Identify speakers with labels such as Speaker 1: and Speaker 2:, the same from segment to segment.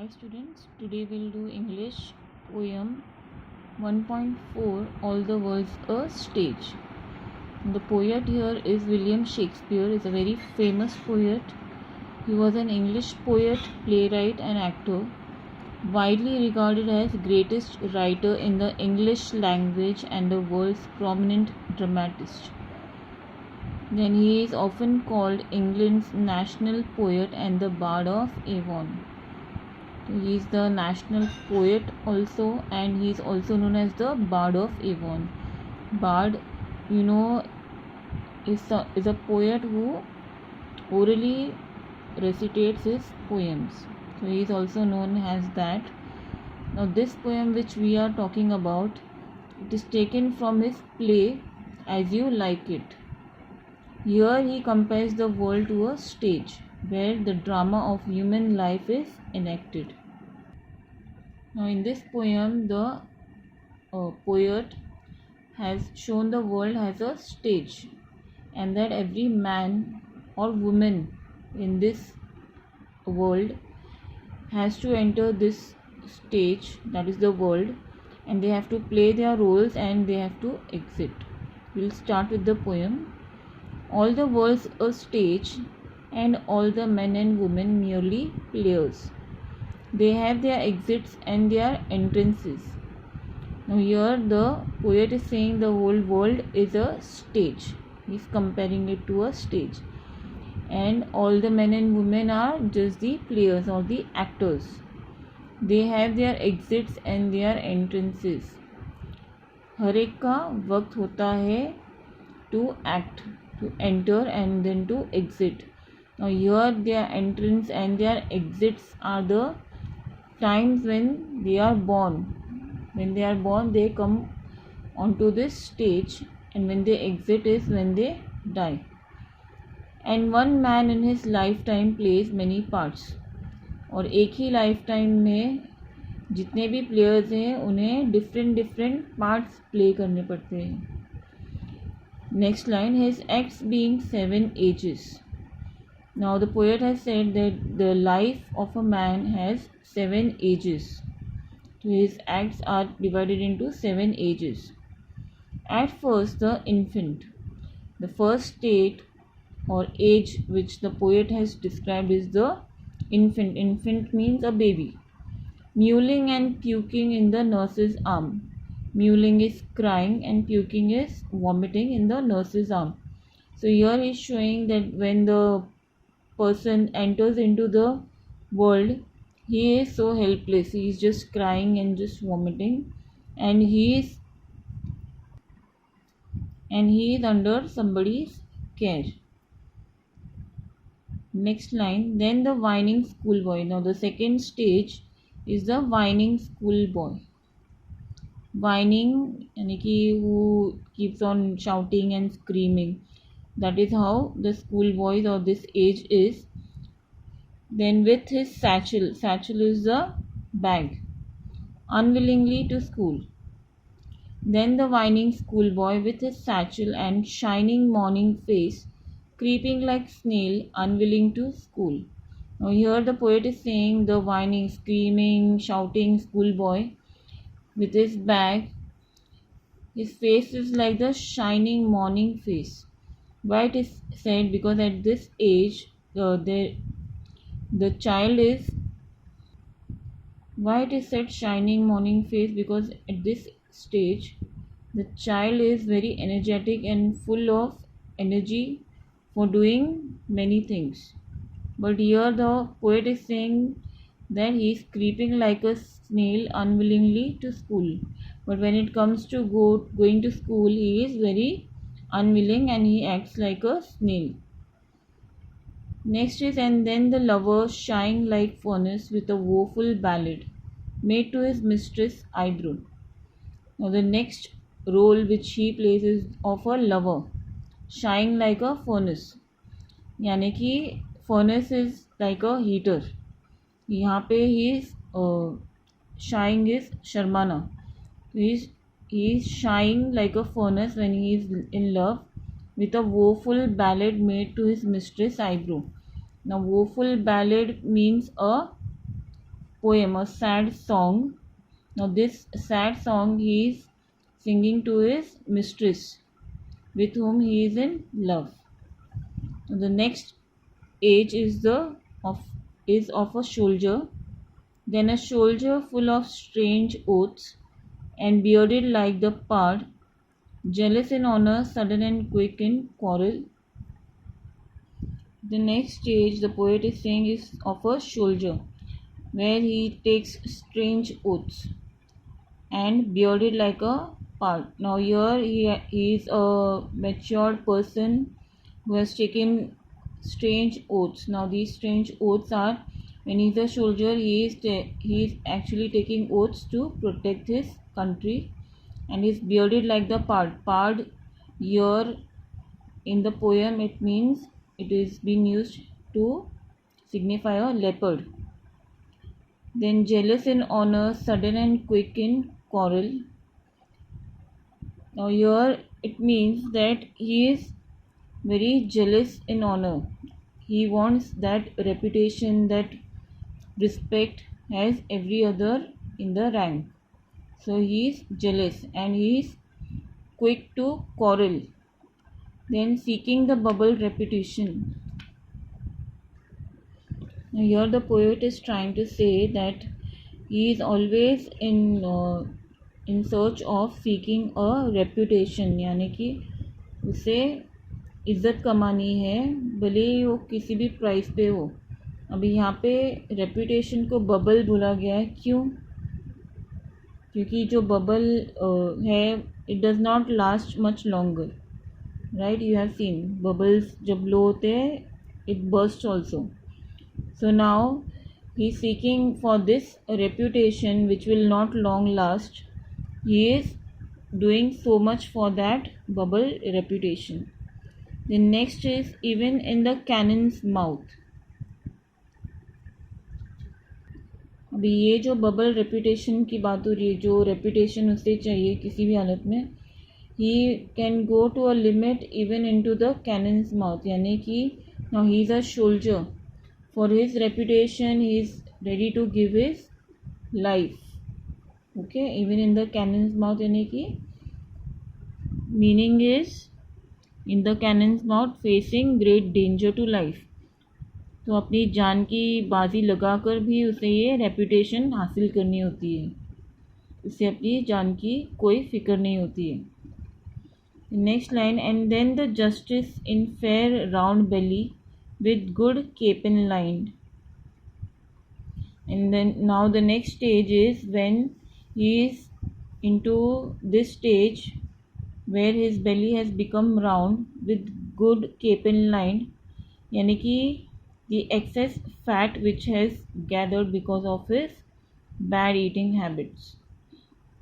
Speaker 1: Hi students, today we'll do English poem 1.4 All the World's a Stage. The poet here is William Shakespeare, is a very famous poet. He was an English poet, playwright and actor, widely regarded as greatest writer in the English language and the world's prominent dramatist. Then he is often called England's national poet and the Bard of Avon. He is the national poet also, and he is also known as the Bard of Avon. Bard, is a poet who orally recitates his poems. So he is also known as that. Now this poem which we are talking about, it is taken from his play As You Like It. Here he compares the world to a stage where the drama of human life is enacted. Now in this poem, the poet has shown the world as a stage, and that every man or woman in this world has to enter this stage, that is the world, and they have to play their roles and they have to exit. We'll start with the poem. All the world's a stage, and all the men and women merely players. They have their exits and their entrances. Now here the poet is saying the whole world is a stage. He is comparing it to a stage. And all the men and women are just the players or the actors. They have their exits and their entrances. हर एक का वक्त होता है to act, to enter and then to exit. Now here their entrance and their exits are the times when they are born. When they are born, they come onto this stage, and when they exit is when they die. And one man in his lifetime plays many parts. और एक ही life time में जितने भी players हैं उन्हें different parts play करने पड़ते हैं. Next line, his acts being 7 ages. Now the poet has said that the life of a man has 7 ages. So his acts are divided into 7 ages. At first, the infant. The first state or age which the poet has described is the infant. Infant means a baby. Mewling and puking in the nurse's arm. Mewling is crying and puking is vomiting in the nurse's arm. So here he is showing that when the person enters into the world, he is so helpless. He is just crying and just vomiting, and he is under somebody's care. Next line, then the whining schoolboy. Now the second stage is the whining schoolboy. Whining यानी कि who keeps on shouting and screaming. That is how the schoolboys or this age is. Then with his satchel. Satchel is the bag. Unwillingly to school. Then the whining schoolboy with his satchel and shining morning face, creeping like snail, unwilling to school. Now here the poet is saying the whining, screaming, shouting schoolboy with his bag. His face is like the shining morning face. Why it is said? Because at this age, the child is. Why it is said shining morning face? Because at this stage, the child is very energetic and full of energy for doing many things. But here the poet is saying that he is creeping like a snail unwillingly to school. But when it comes to going to school, he is very unwilling and he acts like a snail. Next is, and then the lover shine like furnace with a woeful ballad made to his mistress eyebrow. Now the next role which he plays is of a lover, shine like a furnace. यानी कि furnace is like a heater. यहाँ पे he is shying is शर्माना. He is shying like a furnace when he is in love with a woeful ballad made to his mistress eyebrow. Now woeful ballad means a poem, a sad song. Now, this sad song he is singing to his mistress, with whom he is in love. The next age of is of a soldier. Then a soldier full of strange oaths and bearded like the pard, jealous in honor, sudden and quick in quarrel. The next stage the poet is saying is of a soldier, where he takes strange oaths and bearded like a pard. Now here he is a matured person who has taken strange oaths. Now these strange oaths are, when he is a soldier, he is actually taking oaths to protect his country, and he is bearded like the pard. Pard here in the poem, it means it is being used to signify a leopard. Then jealous in honor, sudden and quick in quarrel. Now here it means that he is very jealous in honor. He wants that reputation, that respect as every other in the rank. So he is jealous and he is quick to quarrel. Then seeking the bubble reputation. Now here the poet is trying to say that he is always in search of seeking a reputation, यानी कि उसे इज़्ज़त कमानी है, भले ही वो किसी भी प्राइस पे हो. अभी यहाँ पे रेपुटेशन को बबल बोला गया है. क्यों? क्योंकि जो बबल है, it does not last much longer, right? You have seen bubbles जब लो होते हैं, it burst also. So now he is seeking for this reputation which will not long last. He is doing so much for that bubble reputation. The next is even in the cannon's mouth. अभी ये जो bubble reputation की बात हो रही है, जो reputation उसे चाहिए किसी भी हालत में, he can go to a limit even into the cannon's mouth. यानी कि now he is a soldier. For his reputation, he is ready to give his life. Okay, even in the cannon's mouth, यानी कि meaning is in the cannon's mouth, facing great danger to life. तो अपनी जान की बाजी लगाकर भी उसे ये रेपुटेशन हासिल करनी होती है. उसे अपनी जान की कोई फिक्र नहीं होती है. Next line, and then the justice in fair round belly with good capon lined. And then now the next stage is when he is into this stage where his belly has become round with good capon lined, यानी कि the excess fat which has gathered because of his bad eating habits.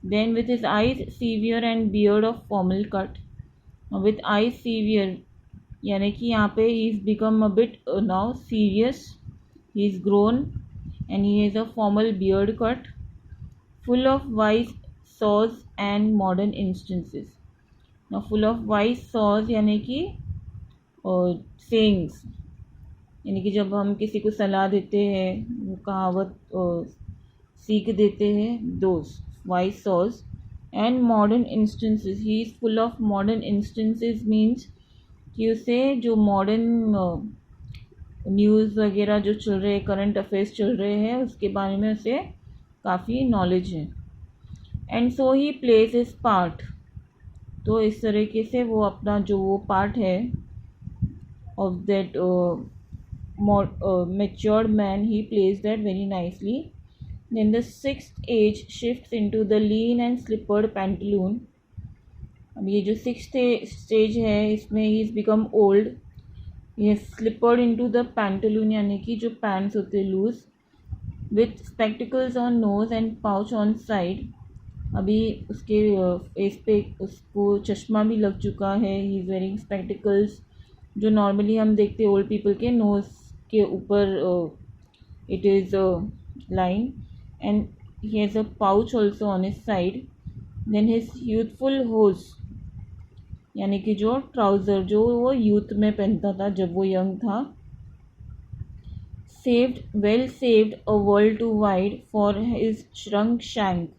Speaker 1: Then with his eyes severe and beard of formal cut. With eyes severe, यानी कि यहाँ पे he is become a bit now serious, he is grown and he has a formal beard cut, full of wise saws and modern instances. Now full of wise saws यानी कि sayings, यानी कि जब हम किसी को सलाह देते हैं, वो कहावत सीख देते हैं, those wise saws and modern instances. He is full of modern instances means कि उसे जो मॉडर्न न्यूज़ वगैरह जो चल रहे हैं, करंट अफेयर्स चल रहे हैं, उसके बारे में उसे काफ़ी नॉलेज है. And so he plays his part. तो इस तरीके से वो अपना जो वो पार्ट है of that matured man, he plays that very nicely. Then the sixth age shifts into the lean and slippered pantaloon. अब ये जो सिक्स्थ स्टेज है, इसमें ही इज़ बिकम ओल्ड. ये स्लिपर्ड इनटू द पैंटलून यानी कि जो पैंट्स होते हैं loose, with spectacles on nose and pouch on side. अभी उसके फेस पे उसको चश्मा भी लग चुका है. ही इज़ वेयरिंग स्पेक्टिकल्स, जो नॉर्मली हम देखते हैं ओल्ड पीपल के नोज़ के ऊपर it is line, and he has a pouch also on his side. Then his youthful hose, यानी कि जो ट्राउज़र जो वो यूथ में पहनता था जब वो यंग था, saved a world too wide for his shrunk shank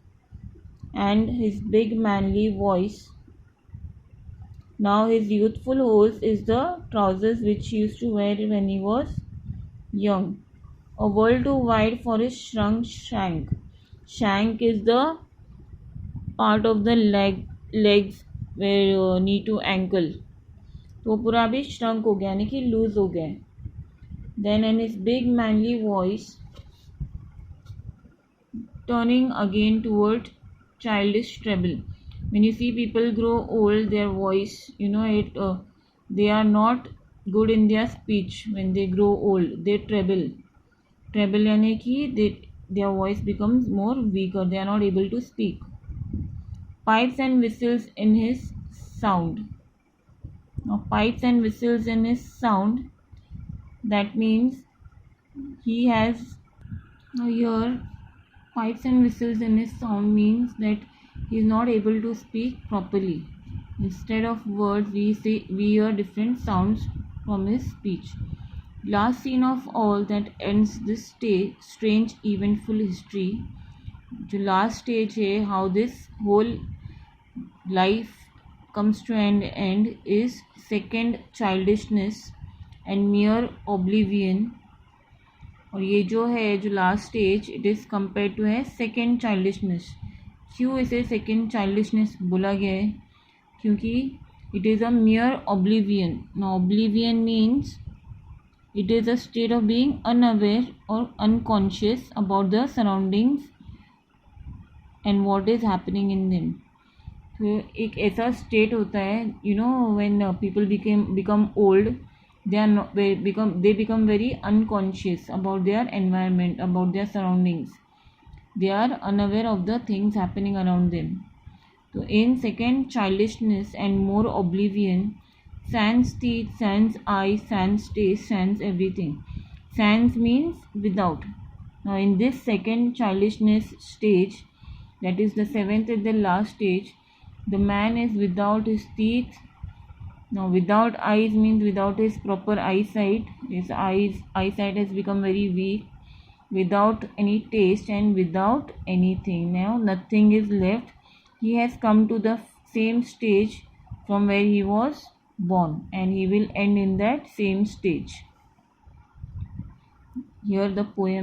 Speaker 1: and his big manly voice. Now his youthful horse is the trousers which he used to wear when he was young. A world too wide for his shrunk shank. Shank is the part of the legs where knee to ankle. तो पूरा भी shrunk हो गया यानी कि loose हो गया. Then in his big manly voice, turning again toward childish treble. When you see people grow old, their voice, they are not good in their speech. When they grow old, they treble. Treble यानी कि their voice becomes more weaker. They are not able to speak. Pipes and whistles in his sound. Now pipes and whistles in his sound. That means he has now here pipes and whistles in his sound means that he is not able to speak properly. Instead of words, we hear different sounds from his speech. Last scene of all that ends this strange eventful history. जो last stage है how this whole life comes to an end is second childishness and mere oblivion. और ये जो है जो last stage it is compare to है second childishness. क्यों इसे सेकेंड चाइल्डिशनेस बोला गया है? क्योंकि it is a mere oblivion. Now oblivion means it is a state of being unaware और unconscious about the surroundings and what is happening in them. तो एक ऐसा स्टेट होता है when people become old. They become very unconscious about their environment, about their surroundings. They are unaware of the things happening around them. So in second childishness and more oblivion, sans teeth, sans eye, sans taste, sans everything. Sans means without. Now in this second childishness stage, that is the seventh and the last stage, the man is without his teeth. Now without eyes means without his proper eyesight. His eyesight has become very weak. Without any taste and without anything. Now nothing is left. He has come to the same stage from where he was born and he will end in that same stage. Here the poem